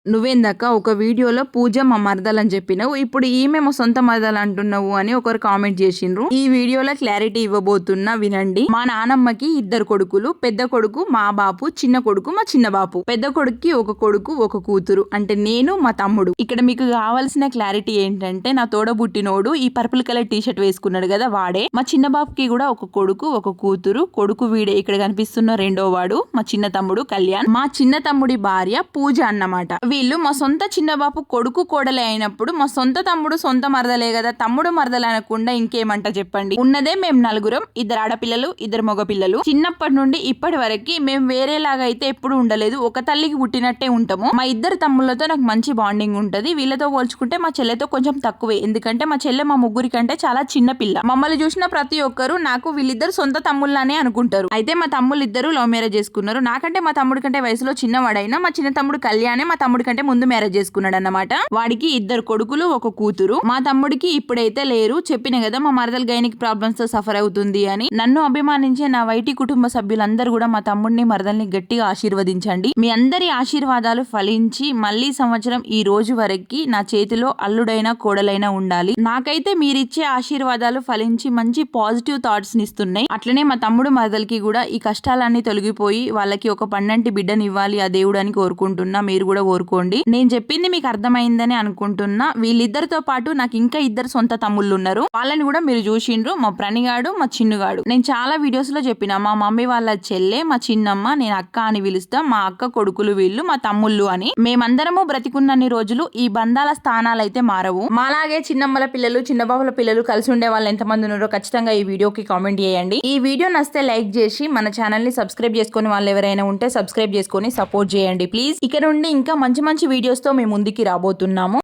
నువ్వేందాక ఒక వీడియోలో పూజ మా మరదలని చెప్పినావు. ఇప్పుడు ఈమె మా సొంత మరదలు అంటున్నావు అని ఒకరు కామెంట్ చేసిండ్రు. ఈ వీడియోలో క్లారిటీ ఇవ్వబోతున్నా వినండి. మా నానమ్మకి ఇద్దరు కొడుకులు. పెద్ద కొడుకు మా బాపు, చిన్న కొడుకు మా చిన్న బాపు. పెద్ద కొడుక్కి ఒక కొడుకు ఒక కూతురు, అంటే నేను మా తమ్ముడు. ఇక్కడ మీకు కావాల్సిన క్లారిటీ ఏంటంటే నా తోడబుట్టినోడు ఈ పర్పుల్ కలర్ టీ షర్ట్ వేసుకున్నాడు కదా వాడే. మా చిన్న బాపుకి కూడా ఒక కొడుకు ఒక కూతురు. కొడుకు వీడే ఇక్కడ కనిపిస్తున్న రెండో వాడు మా చిన్న తమ్ముడు కళ్యాణ్. మా చిన్న తమ్ముడి భార్య పూజ అన్నమాట. వీళ్ళు మా సొంత చిన్న బాపు కొడుకు కోడలే అయినప్పుడు మా సొంత తమ్ముడు సొంత మరదలే కదా, తమ్ముడు మరదలు అనకుండా ఇంకేమంట చెప్పండి. ఉన్నదే మేము నలుగురం, ఇద్దరు ఆడపిల్లలు ఇద్దరు మగపిల్లలు. చిన్నప్పటి నుండి ఇప్పటి వరకు మేము వేరేలాగా అయితే ఎప్పుడు ఉండలేదు. ఒక తల్లికి పుట్టినట్టే ఉంటాము. మా ఇద్దరు తమ్ముళ్ళతో నాకు మంచి బాండింగ్ ఉంటది. వీళ్ళతో పోల్చుకుంటే మా చెల్లెతో కొంచెం తక్కువే, ఎందుకంటే మా చెల్లె మా ముగ్గురి కంటే చాలా చిన్న పిల్ల. మమ్మల్ని చూసిన ప్రతి ఒక్కరు నాకు వీళ్ళిద్దరు సొంత తమ్ముళ్ళనే అనుకుంటారు. అయితే మా తమ్ముళ్ళు ఇద్దరు లవ్ మ్యారేజ్ చేసుకున్నారు. నాకంటే మా తమ్ముడి కంటే వయసులో చిన్నవాడైనా మా చిన్న తమ్ముడు కళ్యాణే మా తమ్ముడి కంటే ముందు మ్యారేజ్ చేసుకున్నాడు అన్నమాట. వాడికి ఇద్దరు కొడుకులు ఒక కూతురు. మా తమ్ముడికి ఇప్పుడైతే లేరు. చెప్పిన కదా మా మరదలు గైనిక్ ప్రాబ్లమ్స్ తో సఫర్ అవుతుంది అని. నన్ను అభిమానించే నా వైటి కుటుంబ సభ్యులందరూ కూడా మా తమ్ముడిని మరదల్ని గట్టిగా ఆశీర్వదించండి. మీ అందరి ఆశీర్వాదాలు ఫలించి మళ్ళీ సంవత్సరం ఈ రోజు వరకు నా చేతిలో అల్లుడైనా కోడలైనా ఉండాలి. నాకైతే మీరిచ్చే ఆశీర్వాదాలు ఫలించి మంచి పాజిటివ్ థాట్స్ నిస్తున్నాయి. అట్లనే మా తమ్ముడు మరదలకి కూడా ఈ కష్టాలన్నీ తొలగిపోయి వాళ్ళకి ఒక పండంటి బిడ్డని ఇవ్వాలి ఆ దేవుడు అని కోరుకుంటున్నా. మీరు కూడా కోరుకోండి. నేను చెప్పింది మీకు అర్థమైందని అనుకుంటున్నా. వీళ్ళిద్దరితో పాటు నాకు ఇంకా ఇద్దరు సొంత తమ్ముళ్ళు ఉన్నారు. వాళ్ళని కూడా మీరు చూసిండ్రు, మా ప్రణిగాడు మా చిన్నుగాడు. నేను చాలా వీడియోస్ లో చెప్పిన మా మమ్మీ వాళ్ళ చెల్లె మా చిన్నమ్మ, నేను అక్క అని పిలుస్తా. మా అక్క కొడుకులు వీళ్ళు మా తమ్ముళ్ళు అని. మేమందరము బ్రతికున్నన్ని రోజులు ఈ బంధాల స్థానాలు అయితే మారవు. మాలాగే చిన్నమ్మల పిల్లలు చిన్న బాబుల పిల్లలు కలిసి ఉండే వాళ్ళు ఎంతమంది ఉన్నారో ఖచ్చితంగా ఈ వీడియోకి కామెంట్ చేయండి. ఈ వీడియో నచ్చితే లైక్ చేసి మన ఛానల్ ని సబ్స్క్రైబ్ చేసుకుని వాళ్ళు ఎవరైనా ఉంటే సబ్స్క్రైబ్ చేసుకొని సపోర్ట్ చేయండి ప్లీజ్. ఇక నుండి ఇంకా మంచి మంచి వీడియోస్ తో మేము ముందుకి రాబోతున్నాము.